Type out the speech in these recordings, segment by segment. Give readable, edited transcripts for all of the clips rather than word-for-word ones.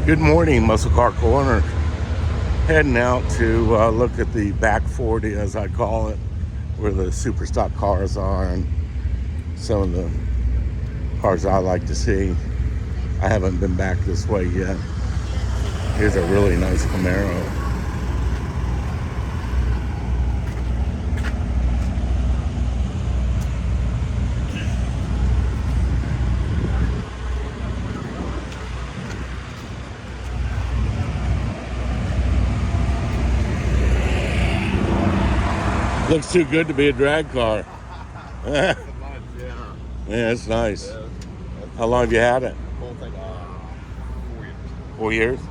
Good morning, Muscle Car Corner. Heading out to look at the back 40, as I call it, where the super stock cars are and some of the cars I like to see. I haven't been back this way yet. Here's a really nice Camaro. Looks too good to be a drag car. Yeah, it's nice. Yeah. How long have you had it? Whole thing, 4 years. 4 years? Yeah.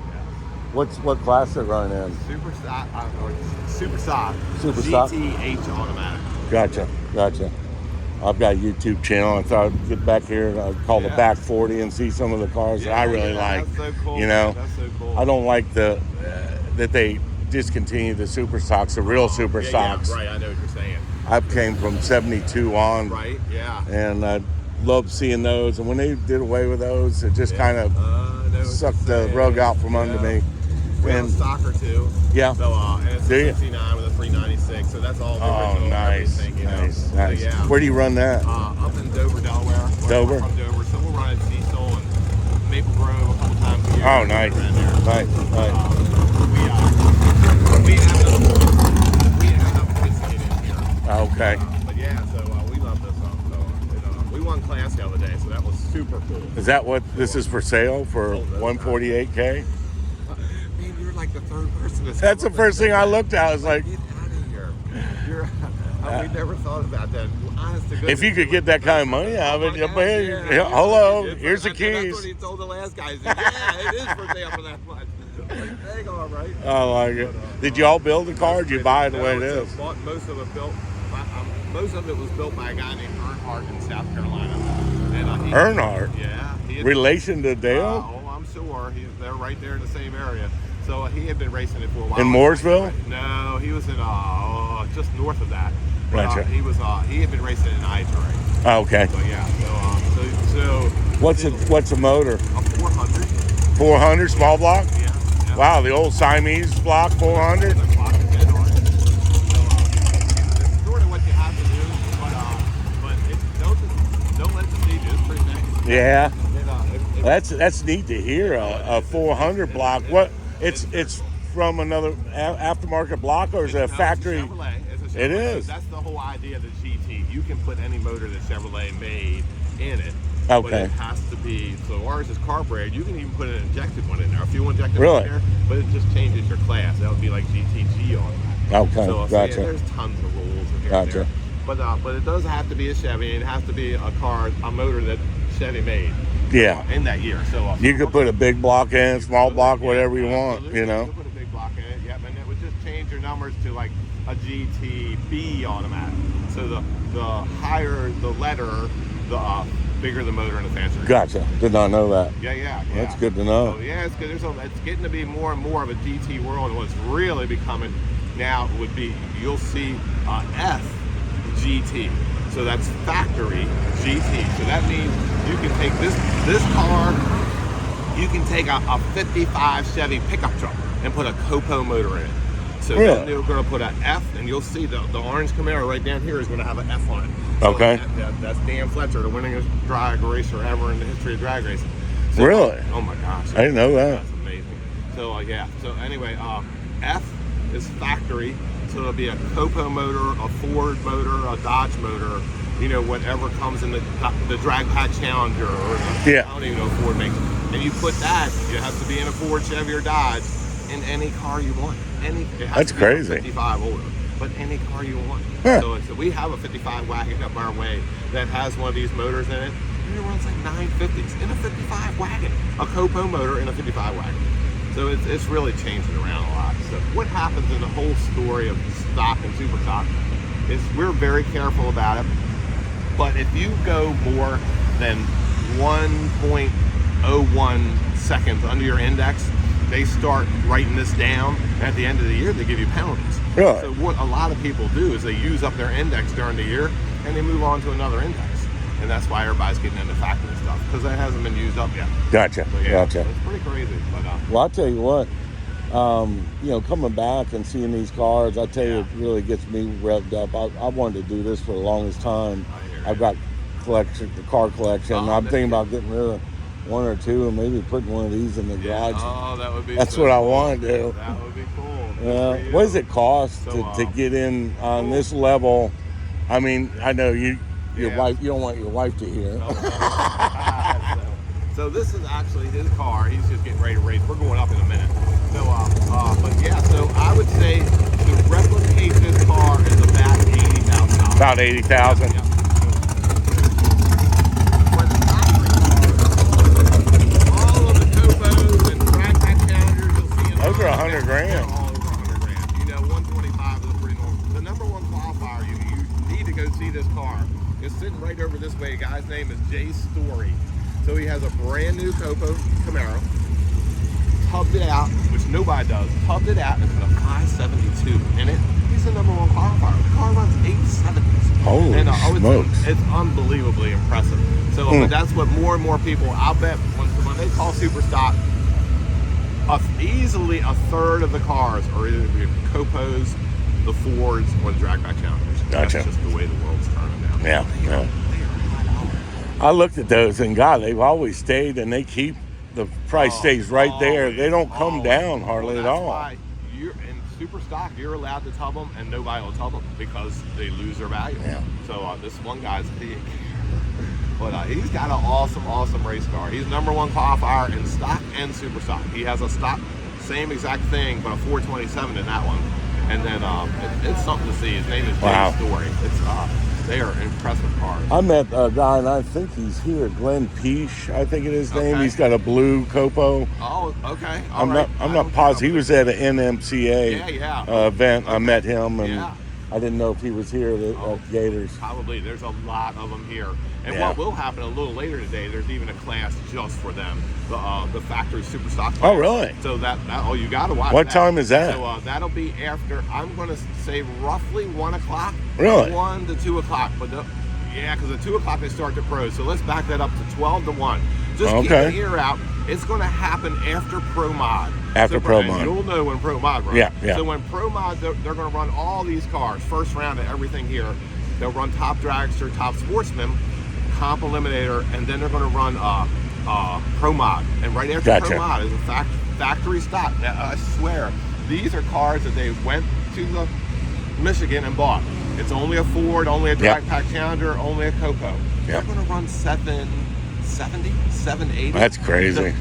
What class it run in? Super stock, super stock. Super stock? GTH automatic. Gotcha. I've got a YouTube channel. I thought I'd get back here and I'd call the back 40 and see some of the cars that I really like. That's so cool. You know, That's so cool. I don't like that they discontinue the super stocks, the real super stocks. Yeah, right. I know what you're saying. I came from 72 on. Right. Yeah. And I loved seeing those. And when they did away with those, it just kind of sucked the rug out from under me. We have a stocker too. Yeah. So and it's a 69 with a 396. So that's all the original. Nice. Nice. Yeah. Where do you run that? Up in Dover, Delaware. Dover? We're from Dover. So we'll run at Cecil and Maple Grove a couple times a year. Oh, nice. Nice. We have enough kids to get in here. Okay. But yeah, so we love this stuff. So we won class the other day, so that was super cool. Is that what this is for sale for 148K? Man, you're like the third person That's the first thing I looked at. I was like, get out of here. We never thought about that. Honest to goodness, if you could get that kind of money out of it, hello, here's the keys. That's what he told the last guy. He said, yeah, it is for sale for that much. Like, hang on, right? I like it. Did you all build the car or did you buy it the way it is? Most of it built. Most of it was built by a guy named Earnhardt in South Carolina. And, Earnhardt? Yeah. Relation to Dale? I'm sure. They're right there in the same area. So he had been racing it for a while. In Mooresville? No, he was in just north of that. Gotcha. He had been racing in NHRA. Oh, okay. So yeah. So what's a motor? A 400. 400 small block? Yeah. Wow, the old Siamese block 400. It's sort of what you have to do, but don't let it deceive you. It's pretty nice. Yeah. That's neat to hear. A 400 block. What? It's from another aftermarket block, or is it a factory? It's a Chevrolet. It is. So that's the whole idea of the GT. You can put any motor that Chevrolet made in it. Okay. But it has to be, so ours is carbureted. You can even put an injected one in there. A fuel injected really? one in there, but it just changes your class. That would be like GTG on that. Okay, so, gotcha. Yeah, there's tons of rules in here. Gotcha. But it does have to be a Chevy, and it has to be a motor that Chevy made. Yeah. In that year. So you could put a big block in, small block, whatever you want, you know. You could put a big block in it, yeah, and it would just change your numbers to like a GTB automatic. So the higher the letter, the bigger the motor and the faster. Gotcha. Did not know that. Yeah. That's good to know. So, yeah, it's good. It's getting to be more and more of a GT world, and what's really becoming now would be you'll see FGT. So that's factory GT. So that means you can take this car, you can take a 55 Chevy pickup truck and put a Copo motor in it. So then they're going to put an F, and you'll see the orange Camaro right down here is going to have an F on it. So okay. That's Dan Fletcher, the winningest drag racer ever in the history of drag racing. So, really? Oh my gosh. I didn't know that. That's amazing. So yeah. So anyway, F is factory. So it'll be a Copo motor, a Ford motor, a Dodge motor, whatever comes in the drag pack Challenger, or I don't even know if Ford makes it. And you put that, it has to be in a Ford, Chevy, or Dodge, in any car you want. That's crazy. 55 older, but any car you want. Huh. So we have a 55 wagon up our way that has one of these motors in it, and it runs like 950s in a 55 wagon, a Copo motor in a 55 wagon. So it's really changing around a lot. So what happens in the whole story of stock and super stock is we're very careful about it. But if you go more than 1.01 seconds under your index, they start writing this down. At the end of the year, they give you penalties. Really? So what a lot of people do is they use up their index during the year and they move on to another index. and that's why everybody's getting into factory stuff because it hasn't been used up yet. Gotcha. So, yeah, Gotcha. it's pretty crazy. But well, I'll tell you what. Coming back and seeing these cars, I tell you, it really gets me revved up. I wanted to do this for the longest time. I've got the car collection. I'm thinking about getting rid of one or two and maybe putting one of these in the garage. Oh, that would be. That's so what cool. I want to do. That would be cool. What does it cost to get in on this level? I mean, I know your wife. You don't want your wife to hear. So this is actually his car. He's just getting ready to race. We're going up in a minute. So, but yeah. So I would say to replicate this car is about $80,000. About 80,000. Yeah. Those are $100,000. All over $100,000. You know, 125 is pretty normal. The number one qualifier, you need to go see this car. It's sitting right over this way. A guy's name is Jay Story. So he has a brand new Copo Camaro, tubbed it out, which nobody does. Tubbed it out and put a 572 in it. He's the number one qualifier. The car runs 870s. Holy smokes! It's unbelievably impressive. So but that's what more and more people. I'll bet when they call super stock. Easily a third of the cars are either the Copos, the Fords, or the dragback Challengers. Gotcha. That's just the way the world's turning now. Yeah. I looked at those and God, they've always stayed, and they keep the price stays right there. They don't come down hardly at all. Why in super stock, you're allowed to tub them, and nobody will tub them because they lose their value. Yeah. So this one guy's big. But he's got an awesome race car. He's number one qualifier in stock and super stock. He has a stock, same exact thing, but a 427 in that one. And then it's something to see. His name is Jay Story. They are impressive cars. I met a guy, and I think he's here, Glenn Peash, I think it is his name. He's got a blue Copo. Oh, okay. I'm not positive. He was at an NMCA event. I met him, and I didn't know if he was here at Gators. Probably. There's a lot of them here. And what will happen a little later today, there's even a class just for them, the factory super stock class. Oh, really? So you got to watch What that. time is that? So that'll be after, I'm going to say roughly 1 o'clock. Really? 1 to 2 o'clock. But because at 2 o'clock they start the pros. So let's back that up to 12 to 1. Just keep your ear out. It's going to happen after Pro Mod. Pro Mod. You'll know when Pro Mod runs. Yeah. So when Pro Mod, they're going to run all these cars, first round of everything here. They'll run Top Dragster, Top Sportsman, Comp Eliminator, and then they're going to run Pro Mod. And right after Pro Mod is a factory stock. Now, I swear, these are cars that they went to the Michigan and bought. It's only a Ford, only a Drag Pack Challenger, only a Copo. They're going to run 770, 780. That's crazy.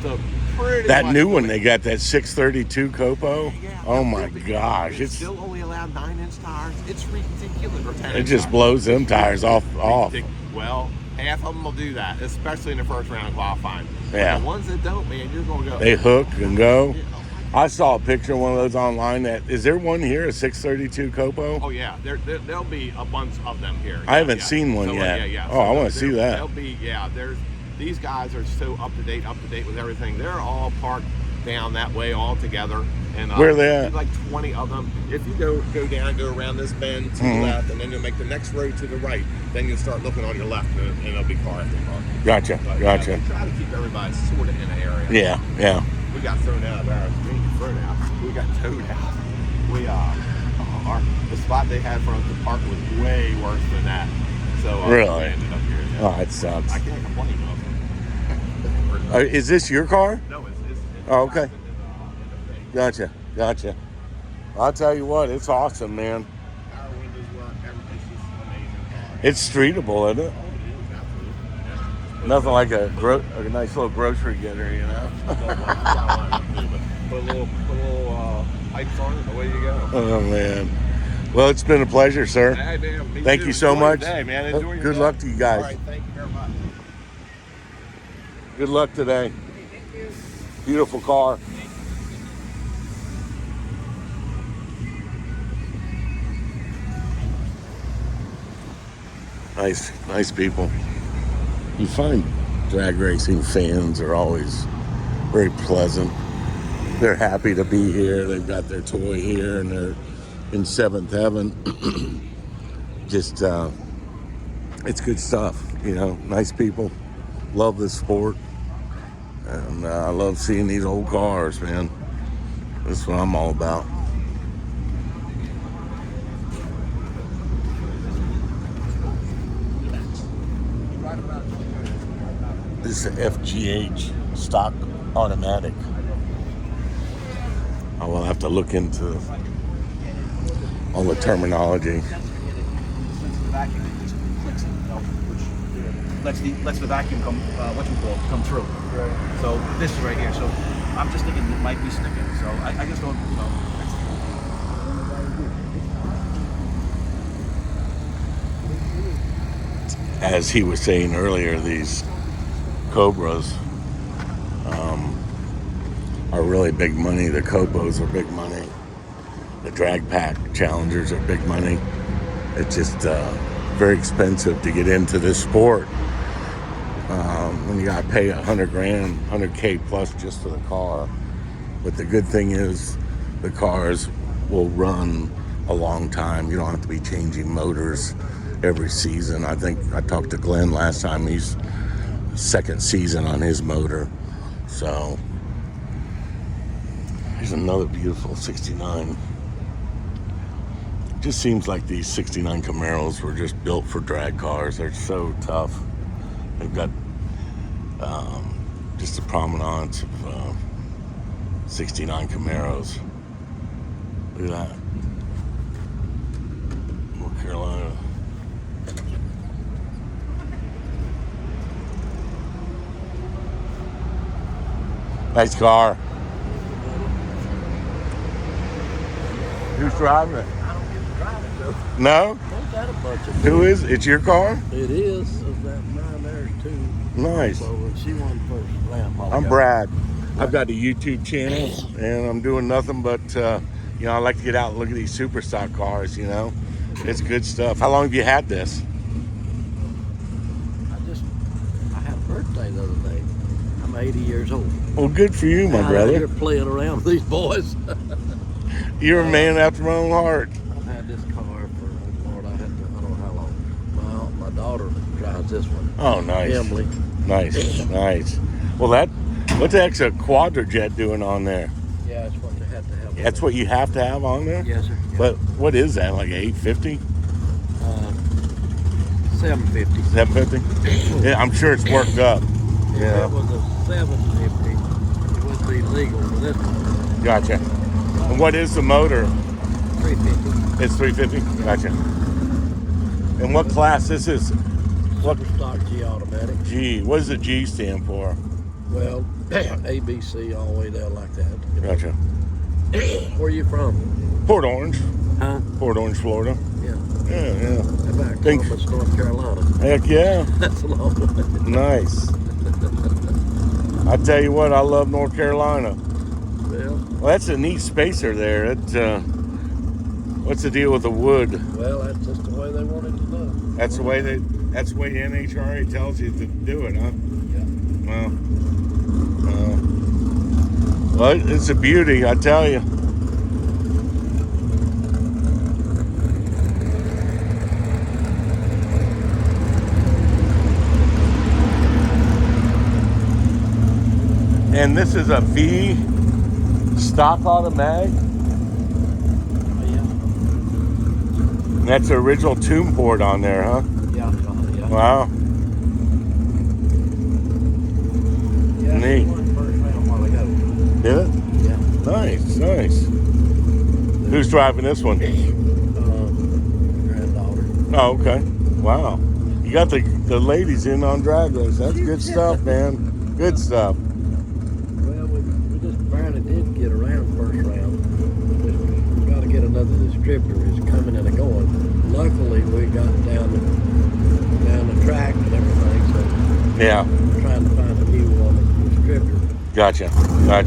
That new one they got, that 632 Copo. Oh my gosh! It's still only allowed 9-inch tires. It's ridiculous. Or 10 it just blows them tires off. Well, half of them will do that, especially in the first round of qualifying. Yeah. But the ones that don't, man, you're going to go. They hook and go. I saw a picture of one of those online. Is there one here, a 632 Copo? Oh yeah, there'll be a bunch of them here. I haven't seen one yet. So I want to see that. There'll be these guys are so up to date with everything. They're all parked down that way all together. And where are they at? There's like 20 of them. If you go down, go around this bend to the left, and then you'll make the next road to the right. Then you'll start looking on your left, and it'll be car after car. Gotcha. We try to keep everybody sort of in an area. Yeah. We got thrown out of ours. We didn't get thrown out. We got towed out. The spot they had for us to park was way worse than that. So really, we ended up here. Oh, it sucks. I can't complain though. Is this your car? No, it's oh, okay. Gotcha. I'll tell you what, it's awesome, man. Power windows work. It's just amazing. It's streetable, isn't it? Oh, it is, absolutely. Yeah. Nothing like a nice little grocery getter, you know. Put a little pipes on it, away you go. Oh man. Well, it's been a pleasure, sir. Hey, man, Thank you so much. Day, man. Enjoy your Good day. luck to you guys. All right, thank you very much. Good luck today. Thank you. Beautiful car. Nice people. You find drag racing fans are always very pleasant. They're happy to be here. They've got their toy here, and they're in seventh heaven. Just it's good stuff. You know, nice people, love this sport, and I love seeing these old cars, man. That's what I'm all about. This is a FGH stock automatic. I will have to look into all the terminology. Lets the vacuum come through. Right. So this is right here. So I'm just thinking it might be sticking. So I just don't. As he was saying earlier, these Cobras are really big money. The Cobos are big money. The drag pack challengers are big money. It's just very expensive to get into this sport. When you got to pay $100,000, $100K plus just for the car. But the good thing is the cars will run a long time. You don't have to be changing motors every season. I think I talked to Glenn last time. He's second season on his motor. So here's another beautiful 69. It just seems like these 69 Camaros were just built for drag cars. They're so tough. They've got just a provenance of 69 Camaros. Look at that. North Carolina. Nice car. Who's driving it? I don't get to drive it though. No? Ain't that a bunch of Who is? It's your car? It is. So that mine there's two. Nice. So she won first lap. I'm Brad. I've got a YouTube channel, and I'm doing nothing but, I like to get out and look at these super stock cars, you know. It's good stuff. How long have you had this? I had a birthday the other day. I'm 80 years old. Well, good for you, my I'm out brother. here playing around with these boys. You're a man after my own heart. I've had this car for, Lord, I don't know how long. Well, my daughter drives this one. Oh, nice. Emily. Nice, nice. Well, what the heck's a Quadrajet doing on there? Yeah, that's what you have to have. That's what you have to have on there? Yes, sir. Yeah. But what is that, like 850? 750. 750? Yeah, I'm sure it's worked up. If Yeah. it was a 750, it would be legal for this one. Gotcha. And what is the motor? 350. It's 350? Gotcha. And what class this is? What Super stock G automatic. G? What does the G stand for? Well, ABC all the way down like that. Gotcha. Where are you from? Port Orange. Huh? Port Orange, Florida. Yeah. Yeah. Back Think- Columbus, North Carolina. Heck yeah. That's a long way. Nice. I tell you what, I love North Carolina. Well, That's a neat spacer there. What's the deal with the wood? that's just the way they wanted to do. That's the way the NHRA tells you to do it, huh? Yeah. Well, it's a beauty, I tell you. And this is a V stock automatic. Yeah. That's the original tune board on there, huh? Yeah. Yeah. Wow. Yeah. Neat. She won first round while ago. Did it? Yeah. Nice. Who's driving this one? Granddaughter. Oh, okay. Wow. You got the ladies in on drag race. That's good stuff, man. Good stuff. Well, we just barely did get around first round. We got to get another distributor. It's coming and going. Luckily, we got down the track and everything, so Yeah. we're trying to find a new distributor. Gotcha. We're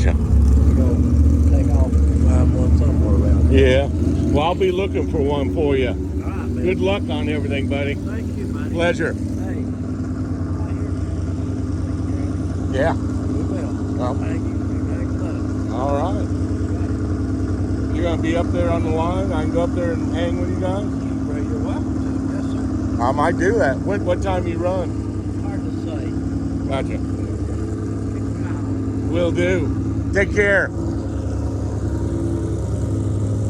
gonna take off and find one somewhere around here. Yeah. Well, I'll be looking for one for you. All right, man. Good luck on everything, buddy. Thank you, buddy. Pleasure. Hey. Yeah. We will. Well, Thank you. Thanks a lot. all right. You're going to be up there on the line? I can go up there and hang with you guys? Well, you're welcome to. Yes, sir. I might do that. What time you run? Hard to say. Gotcha. Will do. Take care.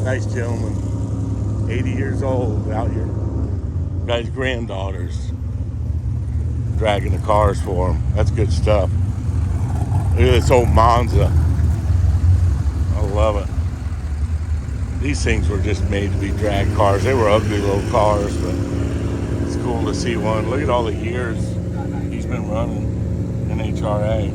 Nice gentleman. 80 years old out here. Got his granddaughters dragging the cars for him. That's good stuff. Look at this old Monza. I love it. These things were just made to be drag cars. They were ugly little cars, but it's cool to see one. Look at all the years he's been running NHRA.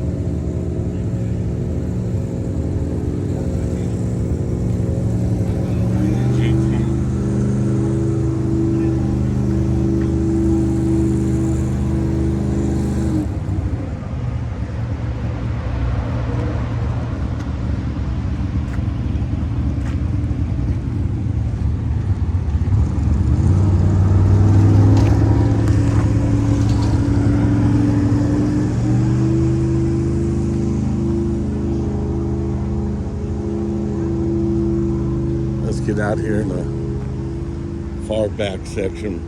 Let's get out here in the far back section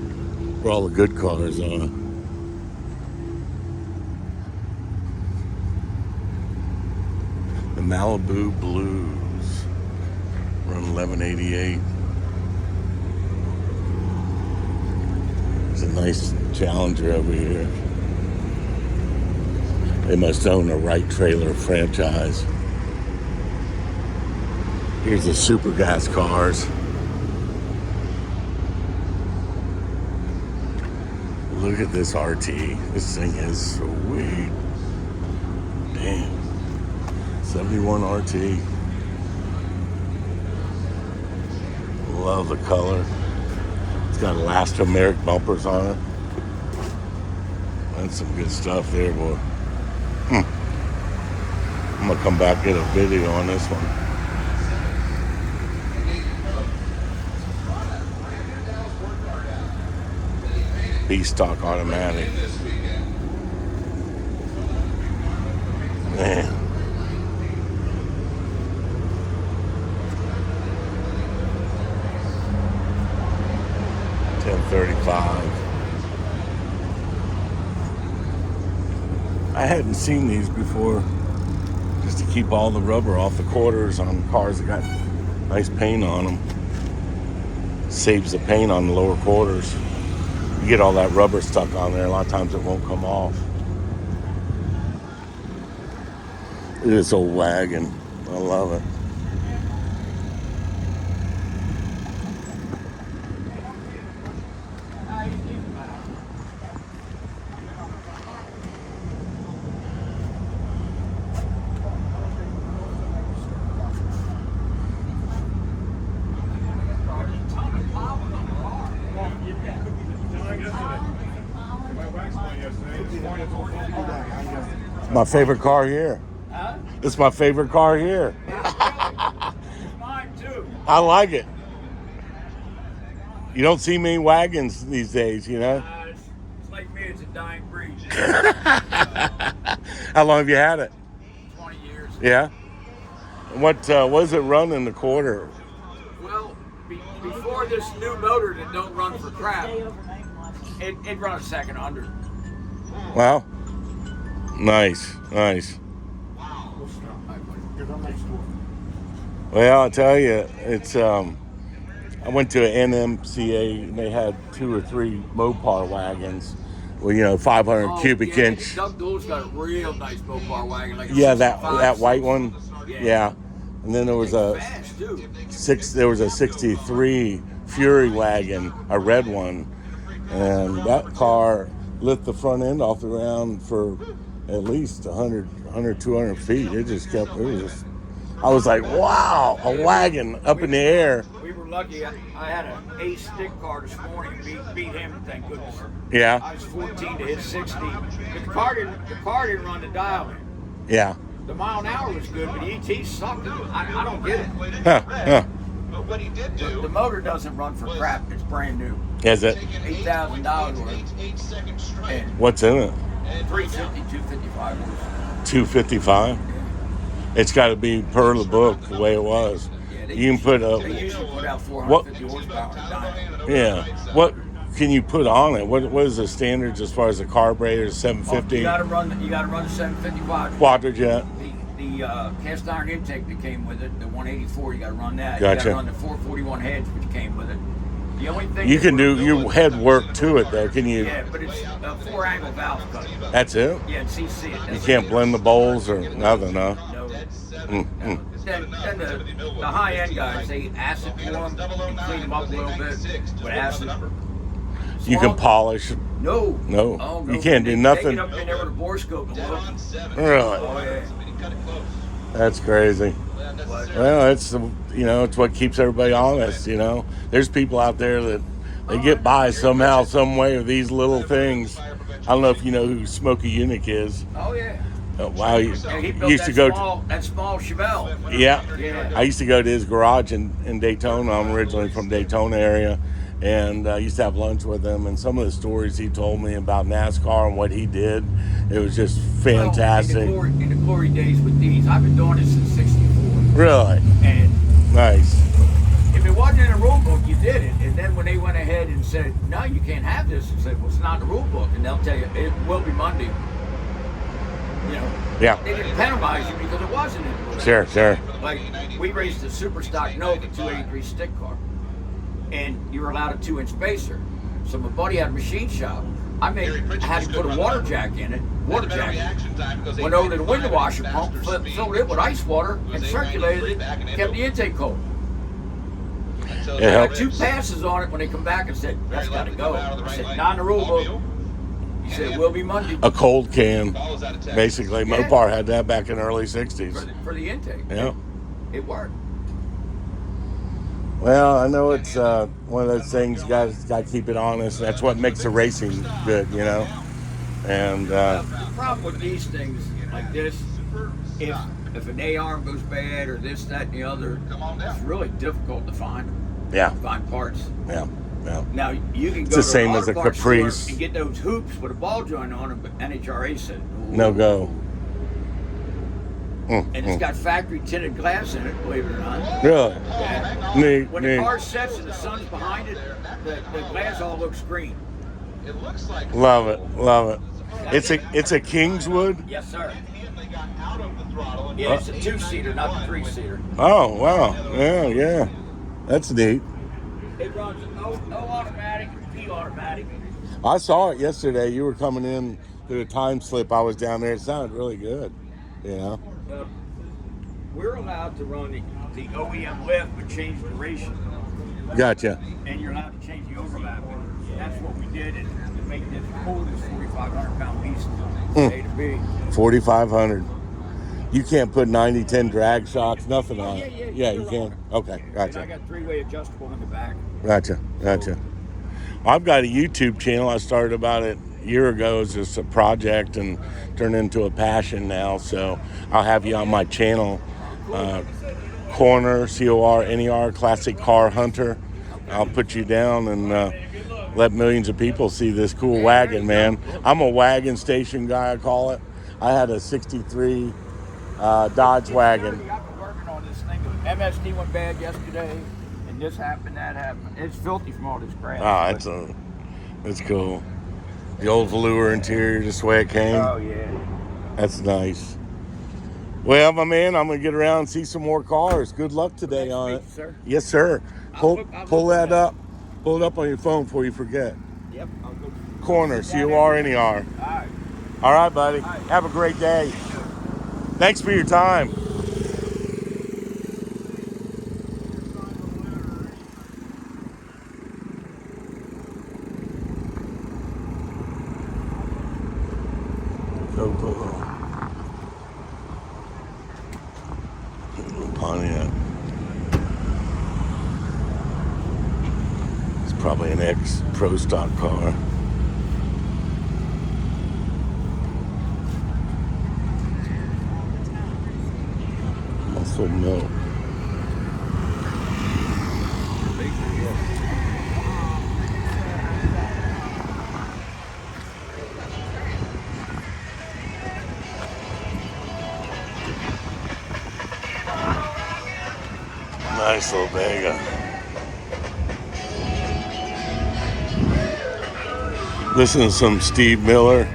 where all the good cars are. The Malibu Blues run 1188. There's a nice Challenger over here. They must own a Wright Trailer franchise. Here's the super gas cars. Look at this RT. This thing is sweet. Damn. 71 RT. Love the color. It's got elastomeric bumpers on it. That's some good stuff there, boy. I'm gonna come back and get a video on this one. B-stock automatic. Man. $10.35. I hadn't seen these before, just to keep all the rubber off the quarters on cars that got nice paint on them. Saves the paint on the lower quarters. You get all that rubber stuck on there, a lot of times it won't come off. Look at this old wagon. I love it. My favorite car here. Huh? It's my favorite car here. Mine too. I like it. You don't see many wagons these days, you know? It's like me, it's a dying breed. How long have you had it? 20 years. Yeah? What does it run in the quarter? Well, before this new motor that don't run for crap, it runs second under. Wow. Nice. Well, I'll tell you, it's I went to an NMCA and they had 2 or 3 Mopar wagons. Well, 500 cubic inch. Doug Doole's got a real nice Mopar wagon. Like a Yeah, 65. that white one. Yeah. And then there was Fast, too. there was a 63 Fury wagon, a red one. And that car lit the front end off the ground for at least 100, 200 feet. It I was like, wow, a wagon up in the air. We were lucky. I had an ace stick car this morning. Beat him, thank goodness. Yeah. I was 14 to hit 60. But the car didn't run the dial in. Yeah. The mile an hour was good, but the ET sucked. I don't get it. Huh. The motor doesn't run for crap. It's brand new. Is it? $8,000 worth. And What's in it? 350, 255 horse. 255? It's got to be per the book the way it was. Yeah, You can put They a usually put out 450 horsepower in a dyno. yeah. What can you put on it? What is the standards as far as the carburetor? Oh, 750 you gotta run the 755. quadrajet. The cast iron intake that came with it, the 184, you gotta run that. Gotcha. You gotta run the 441 heads which came with it. The only thing You can do your head work to it though, can you? Yeah, but it's a 4-angle valve cut. That's it? Yeah, and CC it. You can't blend the bowls or nothing, huh? No. Mm-mm. Then the high-end guys, they acid pour them and clean them up a little bit with acid. You can polish. No. No. Oh, no. You can't do They nothing. get up in there with a borescope and look. Really? Oh, yeah. That's crazy. Well, it's it's what keeps everybody honest. There's people out there that they get by somehow, some way with these little things. I don't know if you know who Smokey Unick is. Oh, yeah. Wow, He built used to go. that small Chevelle. Yeah, Yeah. I used to go to his garage in Daytona. I'm originally from Daytona area, and I used to have lunch with him. And some of the stories he told me about NASCAR and what he did, it was just fantastic. Well, in the glory days with these, I've been doing this since '64. Really And nice. if it wasn't in the rule book, you did it. And then when they went ahead and said, no, you can't have this, and said, well, it's not in the rule book. And they'll tell you, it will be Monday. Yeah. They didn't penalize you because it wasn't in the rule book. Sure. Like, we raced a super stock Nova 283 stick car. And you were allowed a 2-inch spacer. So my buddy had a machine shop. I had to put a water jack in it. Water jack. Went over to the window washer pump, filled it with ice water, and circulated it, kept the intake cold. It I helped. had 2 passes on it when they come back and said, that's got to go. I said, not in the rule book. He said, it will be Monday. A cold can, basically. Yeah. Mopar had that back in the early 60s. For the intake. Yeah. It worked. Well, I know it's one of those things you guys got to keep it honest. That's what makes the racing good, And The problem with these things like this, if an A-arm goes bad or this, that, and the other, it's really difficult to find parts. Yeah. Now, you can go It's the to same auto as a parts store Caprice. and get those hoops with a ball joint on them, but NHRA said No go. And it's got factory tinted glass in it, believe it or not. Really? Yeah. Neat, When neat. the car sets and the sun's behind it, the glass all looks green. Love it. It's a Kingswood. Yes, sir. Yeah, it's a 2-seater, not the 3-seater. Oh wow, yeah. That's neat. It runs O automatic and P automatic. I saw it yesterday. You were coming in through a time slip. I was down there. It sounded really good. We're allowed to run the OEM lift, but change the ratio. Gotcha. And you're allowed to change the overlap. And that's what we did and to make this cool, this 4,500-pound beast A to B. 4,500. You can't put 90-10 drag shocks, nothing on it. Yeah, you can. Okay, And gotcha. I got 3-way adjustable in the back. Gotcha. I've got a YouTube channel. I started about a year ago as just a project and turned into a passion now. So I'll have you on my channel. Corner, CORNER, Classic Car Hunter. I'll put you down and let millions of people see this cool wagon, man. I'm a wagon station guy, I call it. I had a 63 Dodge wagon. I've been working on this thing. MSD went bad yesterday, and this happened, that happened. It's filthy from all this crap. That's cool. The old velour interior, just the way it came. Oh, yeah. That's nice. Well, my man, I'm gonna get around and see some more cars. Good luck today on it. Sir. Yes, sir. Pull I'll pull look that at that. up. Pull it up on your phone before you forget. Yep. I'll go. Corner, CORNER. All right. All right, buddy. Have a great day. Thanks for your time. Pontiac. It's probably an ex-pro stock car. Also milk. Nice little Vega. Listen to some Steve Miller.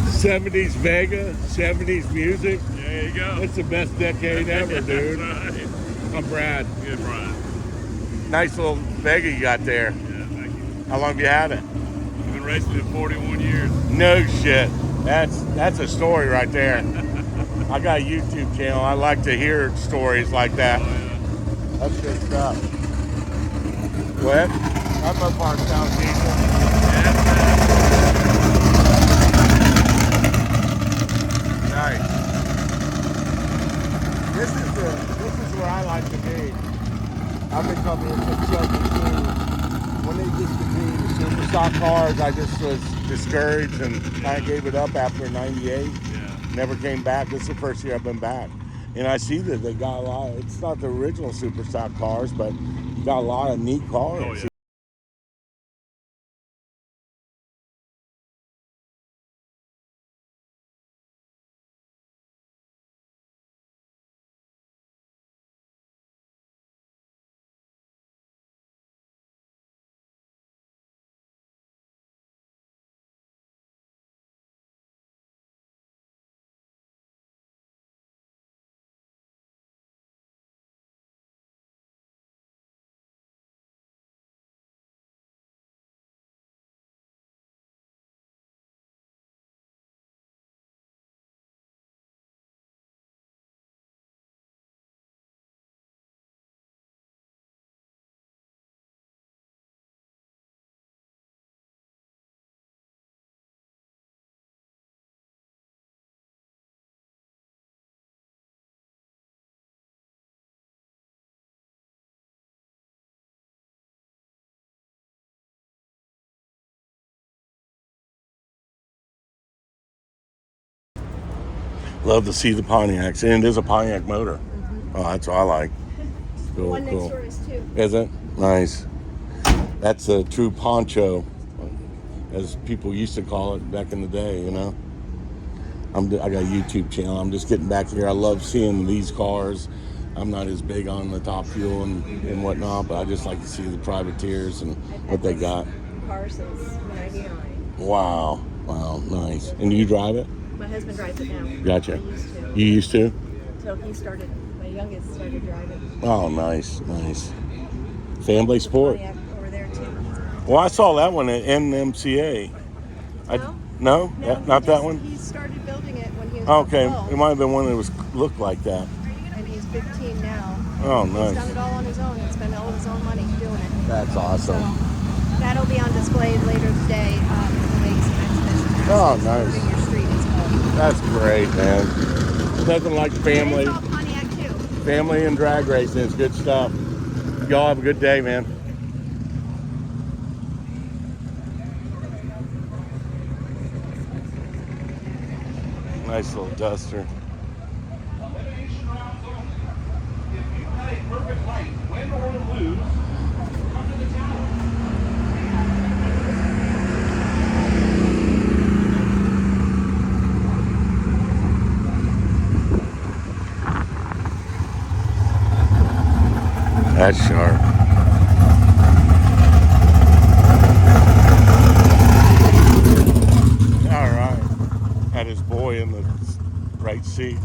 '70s Vega, '70s music. There you go. It's the best decade ever, dude. That's right. I'm Brad. Good, Brian. Nice little Vega you got there. Yeah, thank you. How long have you had it? I've been racing it 41 years. No shit. That's a story right there. I got a YouTube channel. I like to hear stories like that. Oh, yeah. That's good stuff. What? I'm up on South Diesel. Nice. This is where I like to be. I've been coming here since '72. When they discontinued the super stock cars, I just was discouraged and kind of gave it up after '98. Yeah. Never came back. This is the first year I've been back. And I see that they got a lot. It's not the original super stock cars, but you got a lot of neat cars. Oh, yeah. Love to see the Pontiacs, and it is a Pontiac motor. Oh, that's what I like. Cool, One next cool. door is too. Is it? Nice. That's a true poncho, as people used to call it back in the day, you know. I got a YouTube channel. I'm just getting back here. I love seeing these cars. I'm not as big on the Top Fuel and whatnot, but I just like to see the privateers and what they got. Car since '99. Wow. Wow, nice. And you drive it? My husband drives it now. Gotcha. I used to. You used to? Until he started. My youngest started driving. Oh, nice, nice. Family sport. Pontiac over there too. Well, I saw that one at NMCA. No? No, not that one. He started building it when he was Okay, 12, it might have been one that was looked like that. and he's 15 now. Oh, He's nice. done it all on his own. He spent all of his own money doing it. That's So awesome. that'll be on display later today. The Lakes Exhibition. Oh, nice. Moving Your Street is called. That's great, man. Nothing like family, It's all Pontiac too. family and drag racing. It's good stuff. Y'all have a good day, man. Nice little duster. That's sharp. All right. Had his boy in the right seat.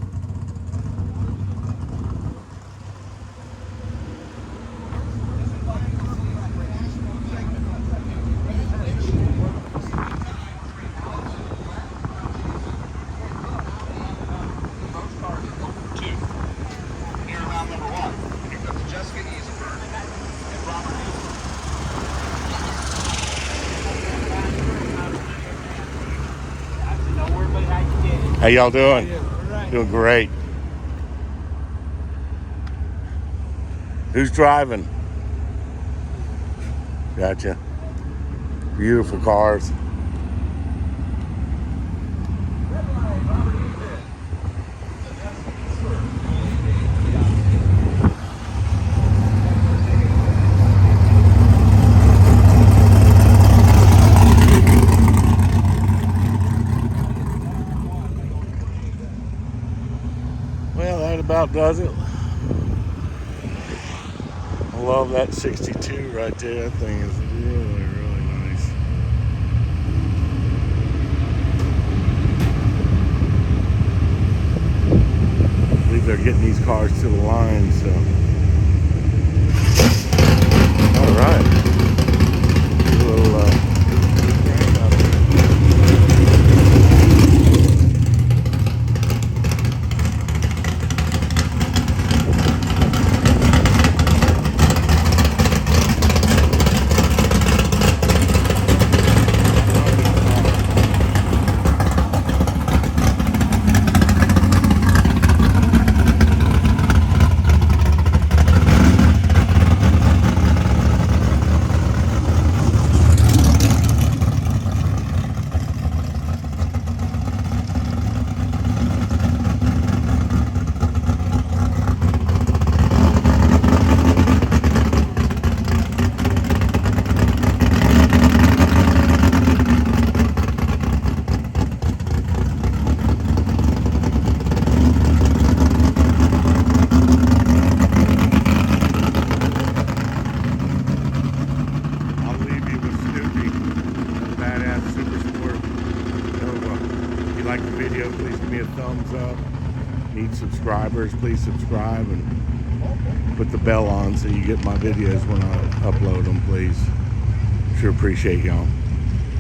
How y'all doing? Doing great. Who's driving? Gotcha. Beautiful cars. out, does it? I love that 62 right there. That thing is really, really nice. I believe they're getting these cars to the line, so. All right. A little, rain out there. I'll leave you with Snoopy, the badass super sport. So, if you like the video, please give me a thumbs up. Need subscribers, please subscribe and put the bell on so you get my videos when I upload them, please. Sure appreciate y'all.